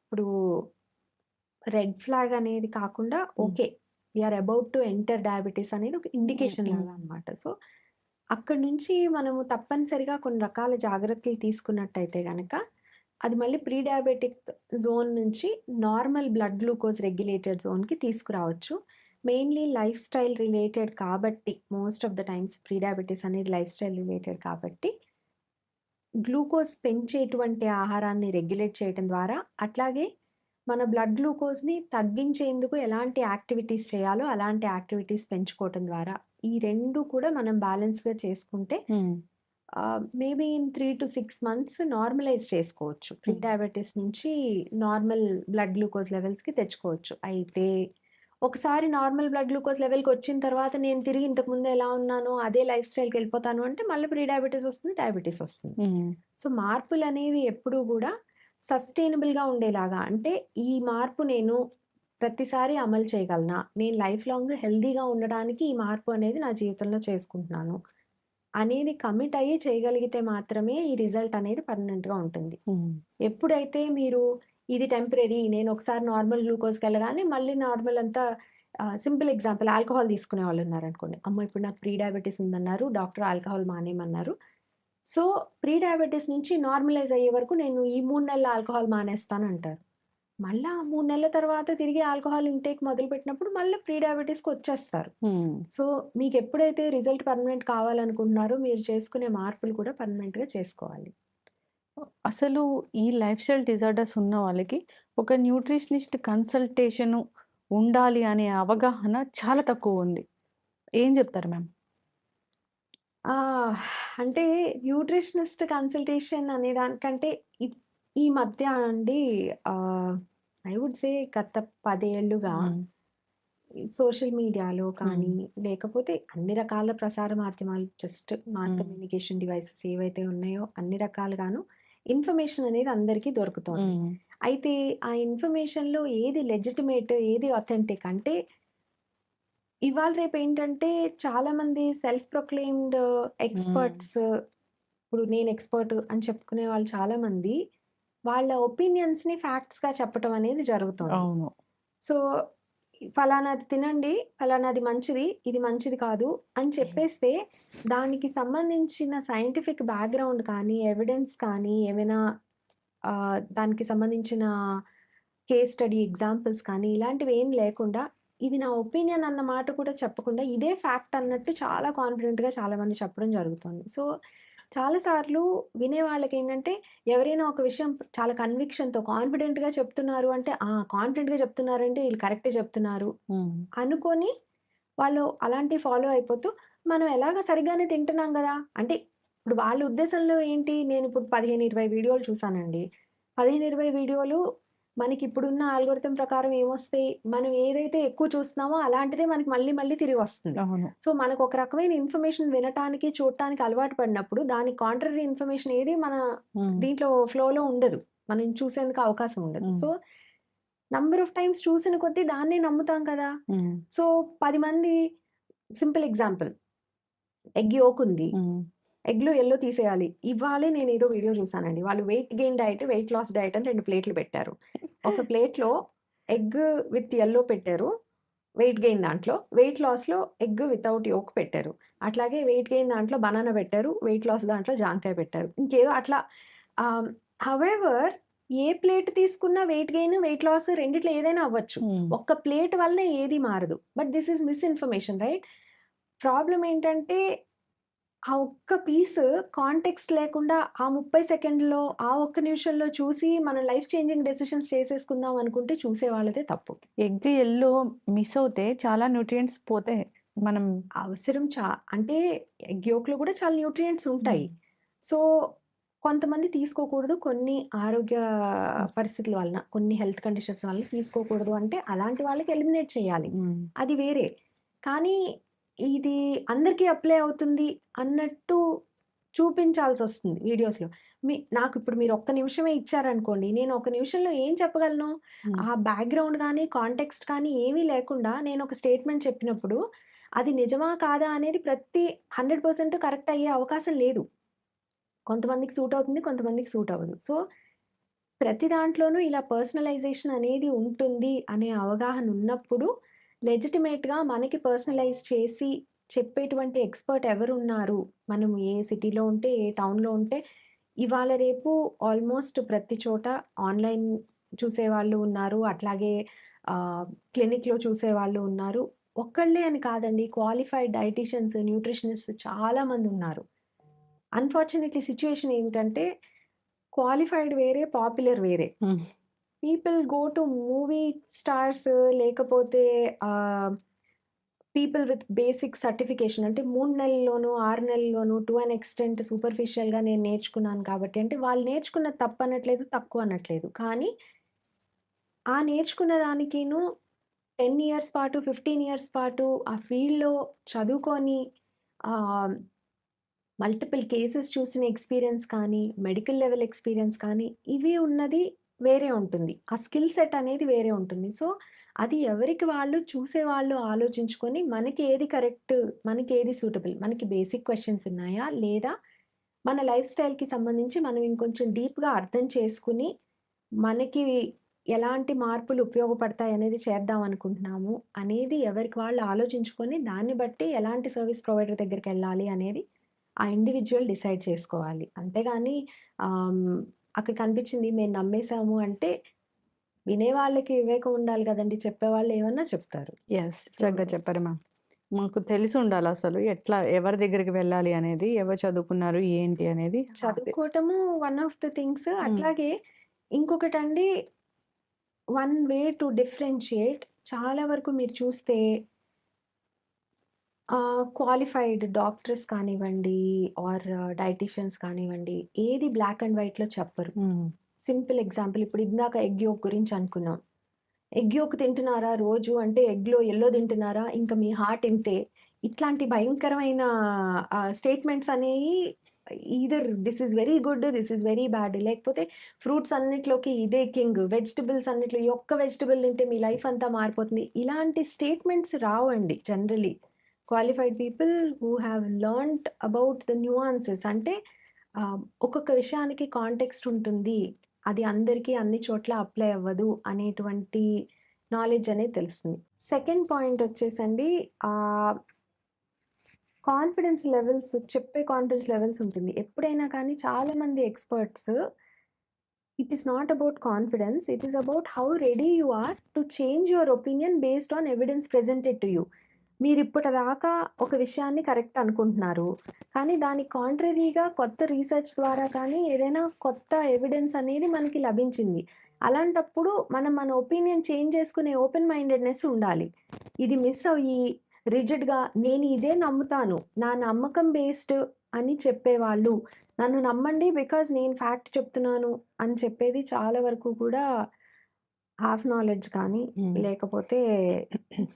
ఇప్పుడు రెడ్ ఫ్లాగ్ అనేది కాకుండా hmm. Okay. We are about to enter diabetes అనేది ఒక హ్మ్. ఇండికేషన్ హ్మ్. లాగా అన్నమాట. సో, అక్కడి నుంచి మనము తప్పనిసరిగా కొన్ని రకాల జాగ్రత్తలు తీసుకున్నట్టయితే గనక, అది మళ్ళీ ప్రీ డయాబెటిక్ జోన్ నుంచి నార్మల్ బ్లడ్ గ్లూకోజ్ రెగ్యులేటెడ్ జోన్‌కి తీసుకురావచ్చు. మెయిన్‌లీ లైఫ్ స్టైల్ రిలేటెడ్ కాబట్టి most of the times pre diabetes అనేది లైఫ్ స్టైల్ రిలేటెడ్ కాబట్టి గ్లూకోజ్ పెంచేటువంటి ఆహారాన్ని రెగ్యులేట్ చేయటం ద్వారా, అట్లాగే మన బ్లడ్ గ్లూకోజ్‌ని తగ్గించేందుకు ఎలాంటి యాక్టివిటీస్ చేయాలో, అలాంటి యాక్టివిటీస్ పెంచుకోవటం ద్వారా, ఈ 2 కూడా మనం బ్యాలెన్స్‌గా చేసుకుంటే హ్మ్. మేబీ ఇన్ 3-6 మంత్స్ నార్మలైజ్ చేసుకోవచ్చు. ప్రీ హ్మ్. డయాబెటిస్ నుంచి నార్మల్ బ్లడ్ గ్లూకోజ్ లెవెల్స్‌కి తెచ్చుకోవచ్చు. అయితే ఒకసారి నార్మల్ బ్లడ్ గ్లూకోజ్ లెవెల్‌కొచ్చిన తర్వాత నేను తిరిగి ఇంతకుముందు ఎలా ఉన్నానో అదే లైఫ్ స్టైల్‌కెళ్ళిపోతాను అంటే మళ్ళీ ప్రీ డయాబెటిస్ వస్తుంది, డయాబెటిస్ వస్తుంది. హ్మ్. సో, మార్పులనేవి ఎప్పుడూ గూడా సస్టైనబుల్‌గా ఉండేలాగా అంటే ఈ మార్పు నేను ప్రతిసారి అమలు చేయగలనా? నేను లైఫ్ లాంగ్ హెల్తీగా ఉండడానికి ఈ మార్పు అనేది నా జీవితంలో చేసుకుంటున్నాను. అనేది కమిట్ అయ్యి చేయగలిగితే మాత్రమే ఈ రిజల్ట్ అనేది పర్మనెంట్‌గా ఉంటుంది. హ్మ్. ఎప్పుడైతే మీరు ఇది టెంపరరీ నేను ఒకసారి నార్మల్ గ్లూకోజ్‌కెళ్ళగానే మళ్ళీ నార్మల్ అంతా సింపుల్ ఎగ్జాంపుల్ ఆల్కహాల్ తీసుకునే వాళ్ళున్నారనుకోండి. అమ్మో! ఇప్పుడు నాకు ప్రీ డయాబెటిస్ ఉందన్నారు. డాక్టర్ ఆల్కహాల్ మానేయమన్నారు. సో, ప్రీ డయాబెటిస్ నుంచి నార్మలైజ్ అయ్యే వరకు నేను ఈ 3 నెలలు ఆల్కహాల్ మానేస్తానంటారు. మళ్ళా 3 నెలల తర్వాత తిరిగి ఆల్కహాల్ ఇంటేక్ మొదలుపెట్టినప్పుడు మళ్ళా ప్రీ డయాబెటిస్‌కొచ్చేస్తారు. హ్మ్. సో, మీకెప్పుడైతే రిజల్ట్ పర్మనెంట్ కావాలనుకుంటున్నారో మీరు చేసుకునే మార్పులు కూడా పర్మనెంట్‌గా చేసుకోవాలి. అసలు ఈ లైఫ్ స్టైల్ డిజార్డర్స్ ఉన్న వాళ్ళకి ఒక న్యూట్రిషనిస్ట్ కన్సల్టేషను ఉండాలి అనే అవగాహన చాలా తక్కువుంది. ఏం జెప్తారు మ్యామ్? అంటే న్యూట్రిషనిస్ట్ కన్సల్టేషన్ అనే దానికంటే ఇప్ ఈ మధ్య అండి ఆహ్, ఐ వుడ్ సే గత 10 ఏళ్లుగా హ్మ్. ఈ సోషల్ మీడియాలో హ్మ్. కానీ, లేకపోతే అన్ని రకాల ప్రసార మాధ్యమాలు జస్ట్ మాస్ హ్మ్. కమ్యూనికేషన్ డివైసెస్ ఏవైతే ఉన్నాయో అన్ని రకాలుగాను ఇన్ఫర్మేషన్ అనేది అందరికీ దొరుకుతోంది. హ్మ్. అయితే ఆ ఇన్ఫర్మేషన్‌లో ఏది లెజిటిమేట్, ఏది ఆథెంటిక్ అంటే ఇవాళ రేపేంటంటే చాలామంది సెల్ఫ్ ప్రొక్లెయిమ్డ్ హ్మ్. ఎక్స్‌పర్ట్స్ ఇప్పుడు నేను ఎక్స్‌పర్ట్ అని చెప్పుకునే వాళ్ళు చాలామంది వాళ్ళ ఒపీనియన్స్‌ని ఫ్యాక్ట్స్‌గా చెప్పటం అనేది జరుగుతోంది. అవును. సో, ఫలానాది తినండి, ఫలానాది మంచిది, ఇది మంచిది కాదు అని చెప్పేస్తే దానికి సంబంధించిన సైంటిఫిక్ బ్యాక్‌గ్రౌండ్ కానీ, ఎవిడెన్స్ కానీ ఏమైనా దానికి సంబంధించిన కేస్ స్టడీ ఎగ్జాంపుల్స్ కానీ ఇలాంటివేం లేకుండా, ఇది నా ఒపీనియన్ అన్న మాట కూడా చెప్పకుండా, ఇదే ఫ్యాక్ట్ అన్నట్టు చాలా కాన్ఫిడెంట్‌గా చాలామంది చెప్పడం జరుగుతోంది. సో, చాలా సార్లు వినేవాళ్ళకేంటంటే, ఎవరైనా ఒక విషయం చాలా కన్విక్షన్‌తో, కాన్ఫిడెంట్‌గా చెప్తున్నారు అంటే, ఆ! కాన్ఫిడెంట్‌గా చెప్తున్నారంటే ఈళ్ళు కరెక్టే చెప్తున్నారు హ్మ్. అనుకోని, వాళ్ళు అలాంటివి ఫాలో అయిపోతూ, మనం ఎలాగో సరిగ్గానే తింటున్నాం గదా! అంటే ఇప్పుడు వాళ్ళ ఉద్దేశంలో ఏంటి, నేనిప్పుడు 15, 20 వీడియోలు చూసానండి. 15, 20 వీడియోలు మనకిప్పుడున్న ఆల్గోరిథం ప్రకారం ఏమొస్తాయి, మనం ఏదైతే ఎక్కువ చూస్తున్నామో అలాంటిదే మనకి మళ్ళీ మళ్ళీ తిరిగొస్తుంది. అవును. సో, మనకొక రకమైన ఇన్ఫర్మేషన్ వినటానికి, చూడటానికి అలవాటు పడినప్పుడు, దానికి కాంట్రరీ ఇన్ఫర్మేషన్ ఏది మన హ్మ్. దీంట్లో ఫ్లోలో ఉండదు. మనం చూసేందుకు అవకాశం ఉండదు. హ్మ్. సో, నంబర్ ఆఫ్ టైమ్స్ చూసిన కొద్దీ దాన్నే నమ్ముతాం కదా! హ్మ్. సో, 10 మంది సింపుల్ ఎగ్జాంపుల్ ఎగ్ యolk ఉంది. హ్మ్. ఎగ్‌లో యెల్లో తీసేయాలి. ఇవాళే నేనేదో వీడియో చూసానండి. వాళ్ళు weight gain diet, weight loss diet అని 2 ప్లేట్‌లు పెట్టారు. ఒక ప్లేట్‌లో ఎగ్ విత్ యెల్లో పెట్టారు. వెయిట్ గెయిన్ దాంట్లో. వెయిట్ లాస్‌లో ఎగ్ వితౌట్ యolk పెట్టారు. అట్లాగే వెయిట్ గెయిన్ దాంట్లో బనానా పెట్టారు. వెయిట్ లాస్ దాంట్లో జాంకాయ పెట్టారు. ఇంకేదో అట్లా ఆహ్, హౌవెవర్ ఏ ప్లేట్ తీసుకున్నా వెయిట్ గెయిన్, వెయిట్ లాస్ రెండిట్లో ఏదైనా అవ్వచ్చు. హ్మ్. ఒక్క ప్లేట్ వల్లనే ఏది మారదు. But this is misinformation right? Problem ఏంటంటే ఆ ఒక్క పీస్ కాంటెక్స్ట్ లేకుండా ఆ 30 సెకండ్‌లో, ఆ ఒక్క నిమిషంలో చూసి మనం లైఫ్ చేంజింగ్ డెసిషన్స్ చేసేసుకుందాం అనుకుంటే చూసే వాళ్ళదే తప్పు. ఎగ్ యెల్లో మిస్ అవుతే చాలా న్యూట్రియంట్స్ పోతాయి. మనం అవసరం అంటే ఎగ్ యolk‌లో కూడా చాలా న్యూట్రియంట్స్ ఉంటాయి. హ్మ్. సో, కొంతమంది తీసుకోకూడదు. కొన్ని ఆరోగ్య హ్మ్. పరిస్థితుల వలన, కొన్ని హెల్త్ కండిషన్స్ వలన తీసుకోకూడదు అంటే అలాంటి వాళ్ళకి ఎలిమినేట్ చేయాలి. హ్మ్. అది వేరే. కానీ ఇది అందరికీ అప్లై అవుతుంది అన్నట్టు చూపించాల్సొస్తుంది వీడియోస్‌లో. నాకిప్పుడు మీరు ఒక్క నిమిషమే ఇచ్చారనుకోండి, నేను ఒక నిమిషంలో ఏం చెప్పగలను? హ్మ్. ఆ బ్యాక్‌గ్రౌండ్ గానీ, కాంటెక్స్ట్ కానీ ఏమీ లేకుండా నేనొక స్టేట్‌మెంట్ చెప్పినప్పుడు, అది నిజమా? కాదా? అనేది 100% కరెక్ట్ అయ్యే అవకాశం లేదు. కొంతమందికి సూట్ అవుతుంది. కొంతమందికి సూట్ అవ్వదు. సో, ప్రతి దాంట్లోనూ ఇలా పర్సనలైజేషన్ అనేది ఉంటుంది అనే అవగాహన ఉన్నప్పుడు, లెజిటిమేట్‌గా మనకి పర్సనలైజ్ చేసి చెప్పేటువంటి ఎక్స్‌పర్ట్ ఎవరున్నారు? మనం ఏ సిటీలో ఉంటే, ఏ టౌన్‌లో ఉంటే, ఇవాళ రేపు ఆల్మోస్ట్ ప్రతి చోట ఆన్‌లైన్ చూసేవాళ్ళు ఉన్నారు. అట్లాగే క్లినిక్‌లో చూసేవాళ్ళు ఉన్నారు. ఒక్కళ్ళే అని కాదండి. క్వాలిఫైడ్ డైటీషియన్స్, న్యూట్రిషనిస్ట్స్ చాలా మందున్నారు. అన్‌ఫార్చునేట్‌లీ సిట్యుయేషన్ ఏంటంటే, క్వాలిఫైడ్ వేరే, పాపులర్ వేరే. హ్మ్. People go to movie stars లేకపోతే ఆహ్, పీపుల్ విత్ బేసిక్ సర్టిఫికేషన్ అంటే 3 నెలల్లోనూ, 6 నెలల్లోనూ టు అన్ ఎక్స్‌టెంట్ సూపర్ఫిషియల్‌గా నేను నేర్చుకున్నాను కాబట్టి అంటే వాళ్ళు నేర్చుకున్నది తప్పనట్లేదు, తక్కువ అనట్లేదు. కానీ ఆ నేర్చుకున్న దానికిను 10 ఇయర్స్ పాటు, 15 ఇయర్స్ పాటు ఆ ఫీల్డ్‌లో చదువుకొని ఆహ్, మల్టిపుల్ కేసెస్ చూసిన ఎక్స్‌పీరియన్స్ కానీ, మెడికల్ లెవెల్ ఎక్స్‌పీరియన్స్ కానీ, ఇవి ఉన్నది వేరే ఉంటుంది. ఆ స్కిల్ సెట్ అనేది వేరే ఉంటుంది. సో, అది ఎవరికి వాళ్ళు చూసేవాళ్ళు ఆలోచించుకొని మనకి ఏది కరెక్ట్, మనకి ఏది సూటబుల్, మనకి బేసిక్ క్వెషన్స్ ఉన్నాయా? లేదా మన లైఫ్ స్టైల్‌కి సంబంధించి మనం ఇంకొంచెం డీప్‌గా అర్థం చేసుకొని, మనకి ఎలాంటి మార్పులు ఉపయోగపడతాయనేది చేద్దాం అనుకుంటున్నాము అనేది ఎవరికి వాళ్ళు ఆలోచించుకొని, దాన్ని బట్టి ఎలాంటి సర్విస్ ప్రొవైడర్ దగ్గరికెళ్ళాలి అనేది ఆ ఇండివిడ్యువల్ డిసైడ్ చేసుకోవాలి. అంతేగాని ఆహ్, హ్మ్, అక్కడ కనిపించింది మేము నమ్మేసాము అంటే, వినేవాళ్ళకి వివేకం ఉండాలి గదండీ! చెప్పేవాళ్ళు ఏమన్నా చెప్తారు. యెస్. సో, చక్కగా చెప్పారు మ్యామ్. మాకు తెలిసుండాలసలు ఎట్లా ఎవరి దగ్గరికి వెళ్ళాలి అనేది, ఎవరు చదువుకున్నారు, ఏంటి అనేది. అదే. చదువుకోవటము వన్ ఆఫ్ ద థింగ్స్. హ్మ్. అట్లాగే ఇంకొకటండి వన్ వే టు డిఫరెన్షియేట్ చాలా వరకు మీరు చూస్తే క్వాలిఫైడ్ డాక్టర్స్ కానివ్వండి ఆర్ డైటీషియన్స్ కానివ్వండి, ఏది బ్లాక్ అండ్ వైట్‌లో చెప్పరు. హ్మ్. సింపుల్ ఎగ్జాంపుల్ ఇప్పుడు ఇందాక ఎగ్ యolk గురించి అనుకున్నాం. ఎగ్ యolk తింటున్నారా రోజు అంటే ఎగ్‌లో యెల్లో తింటున్నారా? ఇంక మీ హార్ట్ ఇంతే. ఇట్లాంటి భయంకరమైన స్టేట్మెంట్స్ అనేయి either this is very good, this is very bad. లేకపోతే ఫ్రూట్స్ అన్నిట్లోకి ఇదే కింగ్, వెజిటబుల్స్ అన్నిట్లో ఈ ఒక్క వెజిటబుల్ తింటే మీ లైఫ్ అంతా మారిపోతుంది. ఇలాంటి స్టేట్మెంట్స్ రావండి generally. Qualified people who have learned about the nuances, అంటే ఒక్కొక్క విషయానికి కాంటెక్స్ట్ ఉంటుంది, అది అందరికీ అన్ని చోట్ల అప్లై అవ్వదు అనేటువంటి నాలెడ్జ్ అనేది తెలుస్తుంది. సెకండ్ పాయింట్ వచ్చేసండి కాన్ఫిడెన్స్ లెవెల్స్, చెప్పే కాన్ఫిడెన్స్ లెవెల్స్ ఉంటుంది. ఎప్పుడైనా కానీ చాలామంది experts, it is not about confidence, it is about how ready you are to change your opinion based on evidence presented to you. మీరు ఇప్పటిదాకా ఒక విషయాన్ని కరెక్ట్ అనుకుంటున్నారు, కానీ దానికి కాంట్రరీగా కొత్త రీసెర్చ్ ద్వారా కానీ ఏదైనా కొత్త ఎవిడెన్స్ అనేది మనకి లభించింది. అలాంటప్పుడు మనం మన ఒపీనియన్ చేంజ్ చేసుకునే ఓపెన్ మైండెడ్నెస్ ఉండాలి. ఇది మిస్ అయ్యి రిజిడ్‌గా నేను ఇదే నమ్ముతాను, నా నమ్మకం బేస్డ్ అని చెప్పేవాళ్ళు, నన్ను నమ్మండి బికాజ్ నేను ఫ్యాక్ట్ చెప్తున్నాను అని చెప్పేది చాలా వరకు కూడా హాఫ్ నాలెడ్జ్ కానీ, లేకపోతే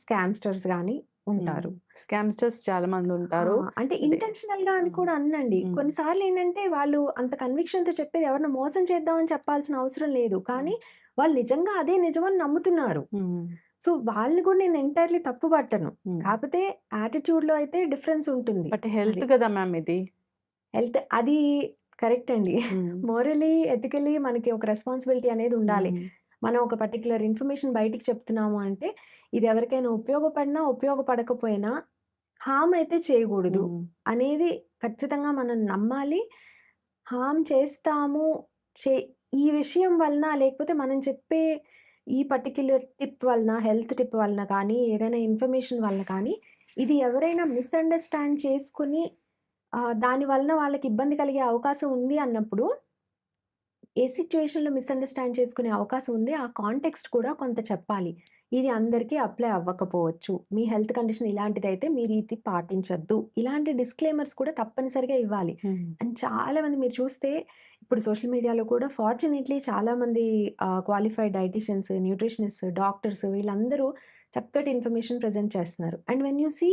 స్కామ్‌స్టర్స్ గానీ ఉంటారు. స్కామ్‌స్టర్స్ చాలా మంది ఉంటారు. అంటే అదే. ఇంటెన్షనల్‌గా అని కూడా అననండి. కొన్నిసార్లు ఏంటంటే వాళ్ళు అంత కన్విక్షన్‌తో చెప్పేది ఎవరినో మోసం చేద్దామని చెప్పాల్సిన అవసరం లేదు. కానీ వాళ్ళు నిజంగా అదే నిజమని నమ్ముతున్నారు. సో వాళ్ళని కూడా నేను ఎంటైర్‌లీ తప్పు పట్టను. కాకపోతే యాటిట్యూడ్‌లో అయితే డిఫరెన్స్ ఉంటుంది. బట్ హెల్త్ అది. కదా మ్యామ్ ఇది. హెల్త్ అది కరెక్ట్ అండి. మోరల్లీ, ఎథికల్లీ మనకి ఒక రెస్పాన్సిబిలిటీ అనేది ఉండాలి. మనం ఒక పర్టిక్యులర్ ఇన్ఫర్మేషన్ బయటికి చెప్తున్నాము అంటే ఇది ఎవరికైనా ఉపయోగపడినా, ఉపయోగపడకపోయినా హార్మ్ అయితే చేయకూడదు అనేది ఖచ్చితంగా మనం నమ్మాలి. హార్మ్ చేస్తాము ఈ విషయం వలన, లేకపోతే మనం చెప్పే ఈ పర్టిక్యులర్ టిప్ వలన, హెల్త్ టిప్ వలన కానీ, ఏదైనా ఇన్ఫర్మేషన్ వలన కానీ, ఇది ఎవరైనా మిస్‌అండర్‌స్టాండ్ చేసుకొని దాని వలన వాళ్ళకి ఇబ్బంది కలిగే అవకాశం ఉంది అన్నప్పుడు, ఏ సిట్యుయేషన్‌లో మిస్‌అండర్‌స్టాండ్ చేసుకునే అవకాశం ఉంది, ఆ కాంటెక్స్ట్ కూడా కొంత చెప్పాలి. ఇది అందరికీ అప్లై అవ్వకపోవచ్చు. మీ హెల్త్ కండిషన్ ఇలాంటిదైతే మీరు ఇది పాటించొద్దు. ఇలాంటి డిస్క్లైమర్స్ కూడా తప్పనిసరిగా ఇవ్వాలి. అండ్ చాలామంది మీరు చూస్తే ఇప్పుడు సోషల్ మీడియాలో కూడా ఫార్చునేట్‌లీ చాలామంది క్వాలిఫైడ్ డైటీషియన్స్, న్యూట్రిషనిస్ట్స్, డాక్టర్స్ వీళ్ళందరూ చక్కటి ఇన్ఫర్మేషన్ ప్రెజెంట్ చేస్తున్నారు. And when you see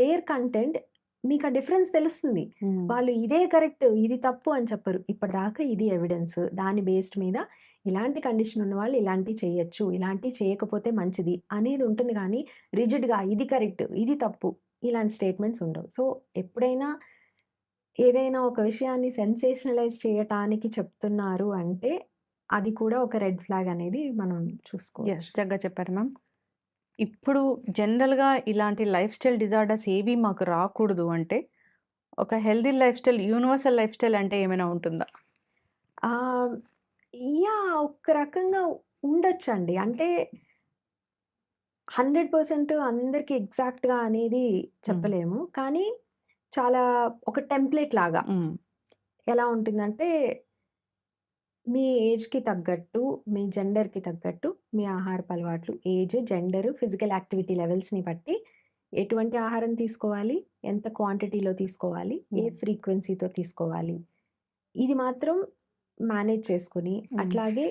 their content, మీకు ఆ డిఫరెన్స్ తెలుస్తుంది. వాళ్ళు ఇదే కరెక్ట్, ఇది తప్పు అని చెప్పరు. ఇప్పటిదాకా ఇది ఎవిడెన్స్, దాని బేస్డ్ మీద ఇలాంటి కండిషన్ ఉన్న వాళ్ళు ఇలాంటివి చేయొచ్చు, ఇలాంటివి చేయకపోతే మంచిది అనేది ఉంటుంది. కానీ రిజిడ్‌గా ఇది కరెక్ట్, ఇది తప్పు ఇలాంటి స్టేట్మెంట్స్ ఉండవు. సో ఎప్పుడైనా ఏదైనా ఒక విషయాన్ని సెన్సేషనలైజ్ చేయటానికి చెప్తున్నారు అంటే అది కూడా ఒక రెడ్ ఫ్లాగ్ అనేది మనం చూసుకోవచ్చు. చక్కగా చెప్పారు మ్యామ్. ఇప్పుడు జనరల్‌గా ఇలాంటి లైఫ్ స్టైల్ డిజార్డర్స్ ఏవి మాకు రాకూడదు అంటే, ఒక healthy life style, universal life style అంటే ఏమైనా ఉంటుందా? యాహ్! ఒక రకంగా ఉండొచ్చండి. అంటే 100% అందరికి ఎగ్జాక్ట్‌గా అనేది చెప్పలేము. కానీ చాలా ఒక టెంప్లేట్ లాగా ఎలా ఉంటుందంటే, మీ ఏజ్‌కి తగ్గట్టు, మీ జెండర్‌కి తగ్గట్టు, మీ ఆహారపు అలవాట్లు, ఏజ్, జెండర్, ఫిజికల్ యాక్టివిటీ లెవెల్స్‌ని బట్టి ఎటువంటి ఆహారం తీసుకోవాలి, ఎంత క్వాంటిటీలో తీసుకోవాలి, ఏ ఫ్రీక్వెన్సీతో తీసుకోవాలి, ఇది మాత్రం మేనేజ్ చేసుకొని, అట్లాగే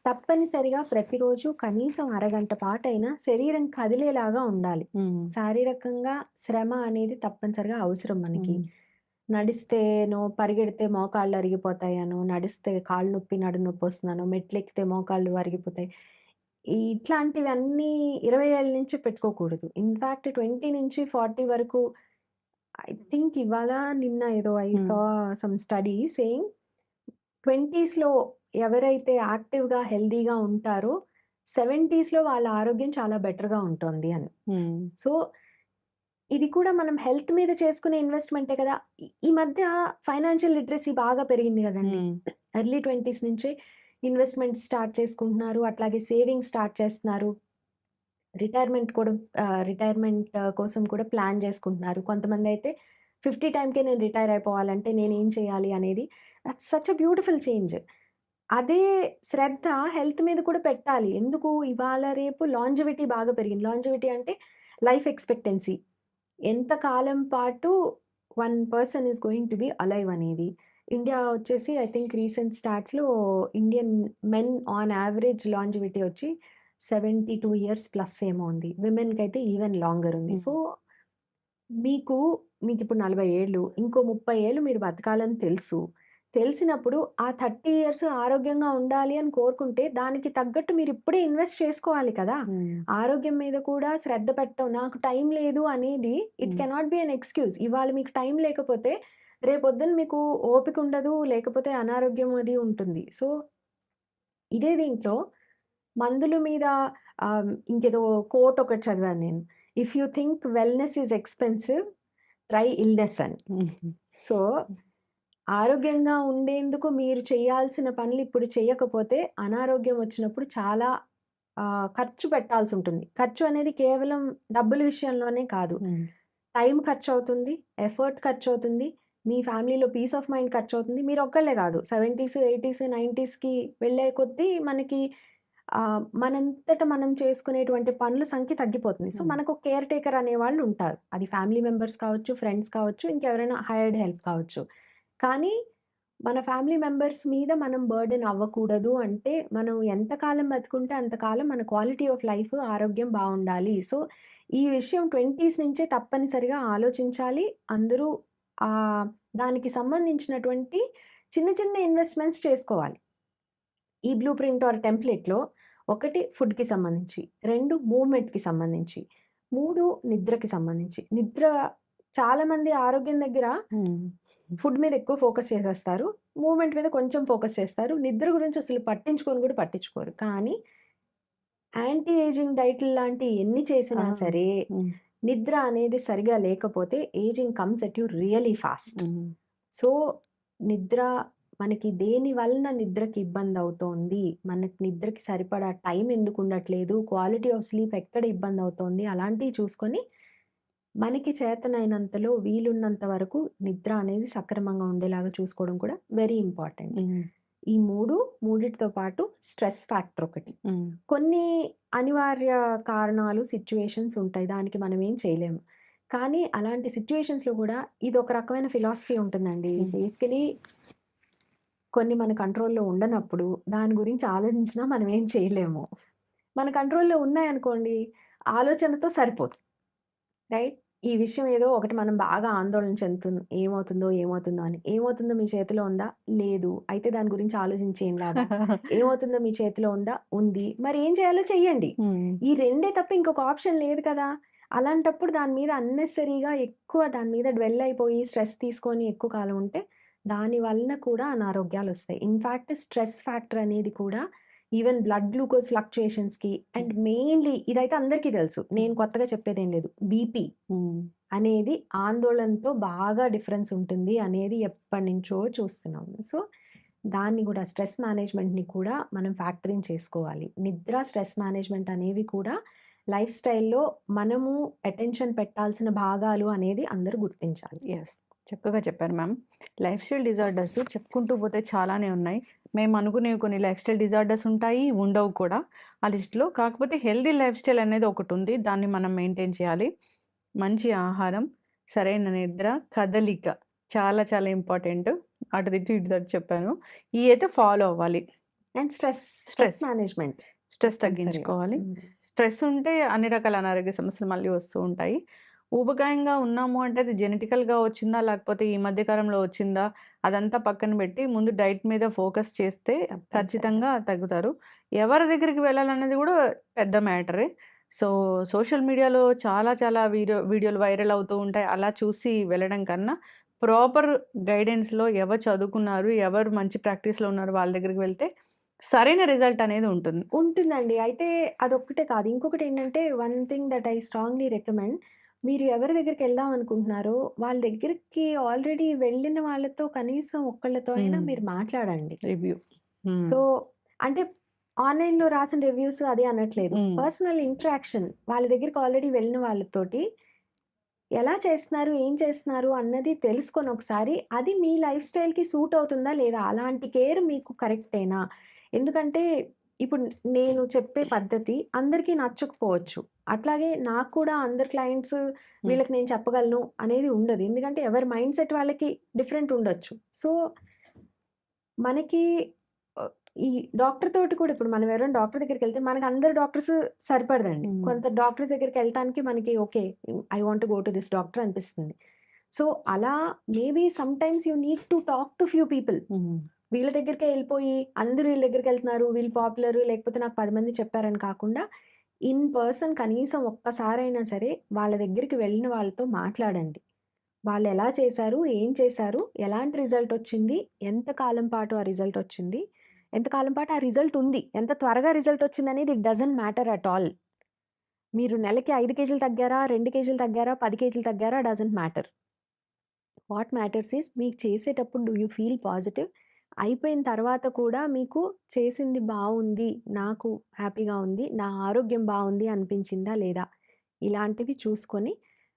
తప్పనిసరిగా ప్రతిరోజు కనీసం అరగంట పాటైనా శరీరం కదిలేలాగా ఉండాలి. శారీరకంగా శ్రమ అనేది తప్పనిసరిగా అవసరం మనకి. నడిస్తేనో, పరిగెడితే మోకాళ్ళు అరిగిపోతాయనో, నడిస్తే కాళ్ళు నొప్పి, నడుము నొప్పి వస్తుందనో, మెట్లెక్కితే మోకాళ్ళు అరిగిపోతాయి. ఇట్లాంటివన్నీ 20 ఏళ్ళ నుంచి పెట్టుకోకూడదు. ఇన్‌ఫాక్ట్ 20 నుంచి 40 వరకు ఐ థింక్ ఇవాళ నిన్న ఏదో I saw some study saying 20స్‌లో ఎవరైతే యాక్టివ్‌గా, హెల్తీగా ఉంటారో 70స్‌లో వాళ్ళ ఆరోగ్యం చాలా బెటర్‌గా ఉంటుంది అని. సో ఇది కూడా మనం హెల్త్ మీద చేసుకునే ఇన్వెస్ట్‌మెంటే కదా! ఈ మధ్య ఫైనాన్షియల్ లిటరసీ బాగా పెరిగింది కదండీ. ఎర్లీ 20s నుంచే ఇన్వెస్ట్‌మెంట్ స్టార్ట్ చేసుకుంటున్నారు. అట్లాగే సేవింగ్స్ స్టార్ట్ చేస్తున్నారు. రిటైర్మెంట్ కోసం కూడా ప్లాన్ చేసుకుంటున్నారు. కొంతమందైతే 50 టైమ్‌కే నేను రిటైర్ అయిపోవాలంటే నేనేం చేయాలి అనేది, that's such a beautiful change. అదే శ్రద్ధ హెల్త్ మీద కూడా పెట్టాలి. ఎందుకు ఇవాళ రేపు లాంజివిటీ బాగా పెరిగింది. లాంజివిటీ అంటే లైఫ్ ఎక్స్‌పెక్టెన్సీ. ఎంత కాలం పాటు one person is going to be alive అనేది. ఇండియా వచ్చేసి ఐ థింక్ రీసెంట్ స్టాట్స్‌లో Indian men on average longevity వచ్చి 72 ఇయర్స్ ప్లస్ ఏమో ఉంది. విమెన్‌కైతే ఈవెన్ లాంగర్ ఉంది. సో మీకు మీకిప్పుడు 40 ఏళ్ళు, ఇంకో 30 ఏళ్ళు మీరు బతకాలని తెలుసు. తెలిసినప్పుడు ఆ 30 ఇయర్స్ ఆరోగ్యంగా ఉండాలి అని కోరుకుంటే, దానికి తగ్గట్టు మీరిప్పుడే ఇన్వెస్ట్ చేసుకోవాలి కదా! ఆరోగ్యం మీద కూడా శ్రద్ధ పెట్టం. నాకు టైం లేదు అనేది it cannot be an excuse. ఇవాళ మీకు టైం లేకపోతే, రేపొద్దున మీకు ఓపిక ఉండదు, లేకపోతే అనారోగ్యం అది ఉంటుంది. సో, ఇదే దీంట్లో మందుల మీద ఇంకేదో కోట్ ఒకటి చదివాను నేను. If you think wellness is expensive, try illness అని. సో, ఆరోగ్యంగా ఉండేందుకు మీరు చేయాల్సిన పనులు ఇప్పుడు చేయకపోతే, అనారోగ్యం వచ్చినప్పుడు చాలా ఖర్చు పెట్టాల్సుంటుంది. ఖర్చు అనేది కేవలం డబ్బుల విషయంలోనే కాదు. టైం ఖర్చవుతుంది, ఎఫర్ట్ ఖర్చవుతుంది, మీ ఫ్యామిలీలో పీస్ ఆఫ్ మైండ్ ఖర్చవుతుంది. మీరొక్కళ్ళే కాదు. 70స్, 80స్, 90స్‌కి వెళ్ళే కొద్దీ మనకి మనంతట మనం చేసుకునేటువంటి పనుల సంఖ్య తగ్గిపోతుంది. సో, మనకు కేర్ టేకర్ అనేవాళ్ళు ఉంటారు. అది ఫ్యామిలీ మెంబర్స్ కావచ్చు, ఫ్రెండ్స్ కావచ్చు, ఇంకెవరైనా హైర్డ్ హెల్ప్ కావచ్చు. కానీ మన ఫ్యామిలీ మెంబర్స్ మీద మనం బర్డెన్ అవ్వకూడదు అంటే, మనం ఎంతకాలం బతుకుంటే అంతకాలం మన క్వాలిటీ ఆఫ్ లైఫ్, ఆరోగ్యం బావుండాలి. సో, ఈ విషయం 20స్ నుంచే తప్పనిసరిగా ఆలోచించాలి. అందరూ దానికి సంబంధించినటువంటి చిన్న చిన్న ఇన్వెస్ట్‌మెంట్స్ చేసుకోవాలి. ఈ బ్లూ ప్రింట్ ఆర్ టెంప్లేట్‌లో 1 ఫుడ్‌కి సంబంధించి, 2 మూవ్‌మెంట్‌కి సంబంధించి, 3 నిద్రకి సంబంధించి. నిద్ర చాలామంది ఆరోగ్యం దగ్గర ఫుడ్ మీద ఎక్కువ ఫోకస్ చేసేస్తారు. మూవ్‌మెంట్ మీద కొంచెం ఫోకస్ చేస్తారు. నిద్ర గురించి అసలు పట్టించుకొని కూడా పట్టించుకోరు. కానీ యాంటీ ఏజింగ్ డైట్‌లు లాంటియి ఎన్ని చేసినా సరే, నిద్ర అనేది సరిగా లేకపోతే ageing comes at you really fast. So, నిద్ర మనకి దేని వలన నిద్రకి ఇబ్బందవుతోంది? మనకి నిద్రకి సరిపడా టైం ఎందుకు ఉండట్లేదు? క్వాలిటీ ఆఫ్ స్లీప్ ఎక్కడ ఇబ్బందవుతోంది? అలాంటివి చూసుకొని, మనకి చేతనైనంతలో వీలున్నంత వరకు నిద్ర అనేది సక్రమంగా ఉండేలాగా చూసుకోవడం కూడా వెరీ ఇంపార్టెంట్. ఈ మూడిటితో పాటు స్ట్రెస్ ఫ్యాక్టర్ ఒకటి. కొన్ని అనివార్య కారణాలు, సిట్యుయేషన్స్ ఉంటాయి. దానికి మనం ఏం చేయలేము. కానీ అలాంటి సిట్యుయేషన్స్‌లో కూడా ఇదొక రకమైన ఫిలాసఫీ ఉంటుందండి. బేసికలీ కొన్ని మన కంట్రోల్‌లో ఉండనప్పుడు దాని గురించి ఆలోచించినా మనం ఏం చేయలేము. మన కంట్రోల్‌లో ఉన్నాయనుకోండి, ఆలోచనతో సరిపోతుంది. రైట్? ఈ విషయం ఏదో ఒకటి మనం బాగా ఆందోళన ఏమవుతుందో, ఏమవుతుందో అని. ఏమవుతుందో మీ చేతిలో ఉందా? లేదు. అయితే దాని గురించి ఆలోచించి ఏం లాభం? ఏమవుతుందో మీ చేతిలో ఉందా? ఉంది. మరి ఏం చేయాలో చెయ్యండి. ఈ రెండే తప్ప ఇంకొక ఆప్షన్ లేదు కదా! అలాంటప్పుడు దాని మీద అన్నెసెసరీగా ఎక్కువ దాని మీద డ్వెల్ అయిపోయి స్ట్రెస్ తీసుకొని ఎక్కువ కాలం ఉంటే, దాని వలన కూడా అనారోగ్యాలొస్తాయి. ఇన్‌ఫాక్ట్ స్ట్రెస్ ఫ్యాక్టర్ అనేది కూడా ఈవెన్ బ్లడ్ గ్లూకోజ్ ఫ్లక్చుయేషన్స్‌కి అండ్ మెయిన్‌లీ ఇదైతే అందరికీ తెలుసు. నేను కొత్తగా చెప్పేదేం లేదు. బీపీ అనేది ఆందోళనతో బాగా డిఫరెన్స్ ఉంటుంది అనేది ఎప్పటినుంచో చూస్తున్నాం. సో, దాన్ని కూడా స్ట్రెస్ మేనేజ్‌మెంట్‌ని కూడా మనం ఫ్యాక్టర్ ఇన్ చేసుకోవాలి. నిద్ర, స్ట్రెస్ మేనేజ్‌మెంట్ అనేవి కూడా లైఫ్ స్టైల్‌లో మనము అటెన్షన్ పెట్టాల్సిన భాగాలు అనేది అందరూ గుర్తించాలి. యెస్. చక్కగా చెప్పారు మ్యామ్. లైఫ్ స్టైల్ డిజార్డర్స్ చెప్పుకుంటూ పోతే చాలానే ఉన్నాయి. మేము అనుకునేవి కొన్ని లైఫ్ స్టైల్ డిజార్డర్స్ ఉంటాయి, ఉండవు కూడా ఆ లిస్ట్‌లో. కాకపోతే హెల్తీ లైఫ్ స్టైల్ అనేది ఒకటుంది. దాన్ని మనం మెయింటైన్ చేయాలి. మంచి ఆహారం, సరైన నిద్ర, కదలిక చాలా చాలా ఇంపార్టెంట్. అటు ఇటు ఇటు అటు చెప్పాను. ఇయి అయితే ఫాలో అవ్వాలి. And stress stress. Management. Stress తగ్గించుకోవాలి. స్ట్రెస్ ఉంటే అన్ని రకాల అనారోగ్య సమస్యలు మళ్ళీ వస్తూ ఉంటాయి. ఊబకాయంగా ఉన్నాము అంటే అది జెనెటికల్‌గా వచ్చిందా? లేకపోతే ఈ మధ్య కాలంలో వచ్చిందా? అదంతా పక్కన పెట్టి ముందు డైట్ మీద ఫోకస్ చేస్తే ఖచ్చితంగా తగ్గుతారు. ఎవరి దగ్గరికి వెళ్ళాలనేది కూడా పెద్ద మ్యాటరే. సో, సోషల్ మీడియాలో చాలా చాలా వీడియోలు వైరల్ అవుతూ ఉంటాయి. అలా చూసి వెళ్ళడం కన్నా ప్రాపర్ గైడెన్స్‌లో ఎవరు చదువుకున్నారు, ఎవరు మంచి ప్రాక్టీస్‌లో ఉన్నారు వాళ్ళ దగ్గరికి వెళ్తే సరైన రిజల్ట్ అనేది ఉంటుంది. ఉంటుందండి. అయితే అదొక్కటే కాదు. ఇంకొకటేంటంటే one thing that I strongly recommend, మీరు ఎవరి దగ్గరికెళ్దాం అనుకుంటున్నారో వాళ్ళ దగ్గరికి ఆల్రెడీ వెళ్ళిన వాళ్ళతో కనీసం ఒక్కళ్ళతో అయినా మీరు మాట్లాడండి. రివ్యూ. సో, అంటే ఆన్‌లైన్‌లో రాసిన రివ్యూస్ అది అనట్లేదు. పర్సనల్ ఇంటరాక్షన్ వాళ్ళ దగ్గరికి ఆల్రెడీ వెళ్ళిన వాళ్ళతోటి ఎలా చేస్తున్నారు? ఏం చేస్తున్నారు? అన్నది తెలుసుకొని ఒకసారి అది మీ లైఫ్ స్టైల్‌కి సూట్ అవుతుందా? లేదా? అలాంటి కేర్ మీకు కరెక్టేనా? ఎందుకంటే ఇప్పుడు నేను చెప్పే పద్ధతి అందరికీ నచ్చకపోవచ్చు. అట్లాగే నాకు కూడా అందరు క్లయింట్స్ వీళ్ళకి నేను చెప్పగలను అనేది ఉండదు. ఎందుకంటే ఎవరి మైండ్ సెట్ వాళ్ళకి డిఫరెంట్ ఉండొచ్చు. సో, మనకి ఈ డాక్టర్ తోటి కూడా ఇప్పుడు మనం ఎవరైనా డాక్టర్ దగ్గరికెళ్తే మనకు అందరు డాక్టర్స్ సరిపడదండి. హ్మ్. కొంత డాక్టర్స్ దగ్గరికెళ్ళటానికి మనకి okay. I want to go to this doctor అనిపిస్తుంది. సో, అలా maybe sometimes you need to talk to few people. హ్మ్. వీళ్ళ దగ్గరికే ఎళ్ళిపోయి అందరూ వీళ్ళ దగ్గరికెళ్తున్నారు, వీళ్ళు పాపులరు లేకపోతే నాకు 10 మంది చెప్పారని కాకుండా, ఇన్ పర్సన్ కనీసం ఒక్కసారైనా సరే వాళ్ళ దగ్గరికి వెళ్ళిన వాళ్ళతో మాట్లాడండి. వాళ్ళెలా చేశారు? ఏం చేశారు? ఎలాంటి రిజల్ట్ వచ్చింది? ఎంత కాలం పాటు ఆ రిజల్ట్ వచ్చింది? ఎంత కాలం పాటు ఆ రిజల్ట్ ఉంది? ఎంత త్వరగా రిజల్ట్ వచ్చిందనేది it doesn't matter at all. మీరు నెలకి 5 కేజీలు తగ్గారా? 2 కేజీలు తగ్గారా? 10 కేజీలు తగ్గారా? Doesn't matter. What matters is మీకు చేసేటప్పుడు డూ యూ ఫీల్ పాజిటివ్? అయిపోయిన తర్వాత కూడా మీకు చేసింది బావుంది, నాకు హ్యాపీగా ఉంది, నా ఆరోగ్యం బావుంది అనిపించిందా లేదా? ఇలాంటివి చూసుకొని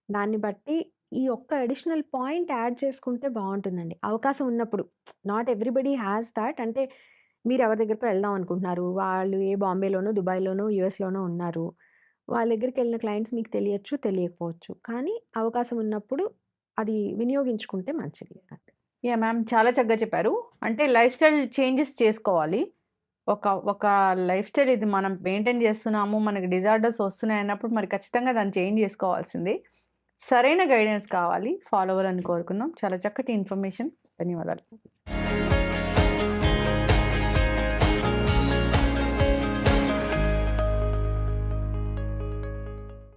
దాన్ని బట్టి ఈ ఒక్క అడిషనల్ పాయింట్ యాడ్ చేసుకుంటే బావుంటుందండి. అవకాశం ఉన్నప్పుడు. Not everybody has thought. అంటే మీరెవరి దగ్గరికో వెళ్దాం అనుకుంటున్నారు. వాళ్ళు ఏ బాంబేలోనో, దుబాయ్‌లోనో, యూఎస్‌లోనో ఉన్నారు. వాళ్ళ దగ్గరికెళ్ళిన క్లయింట్స్ మీకు తెలియచ్చు, తెలియకపోవచ్చు. కానీ అవకాశం ఉన్నప్పుడు అది వినియోగించుకుంటే మంచిది. యాహ్! మ్యామ్ చాలా చక్కగా చెప్పారు. అంటే లైఫ్ స్టైల్ చేంజెస్ చేసుకోవాలి. ఒక లైఫ్ స్టైల్ ఇది మనం మెయింటైన్ చేస్తున్నాము, మనకి డిజార్డర్స్ వస్తున్నాయి అన్నప్పుడు మరి ఖచ్చితంగా దాన్ని చేంజ్ చేసుకోవాల్సిందే. సరైన గైడెన్స్ కావాలి. ఫాలో అవ్వాలని కోరుకుందాం. చాలా చక్కటి ఇన్ఫర్మేషన్. ధన్యవాదాలు.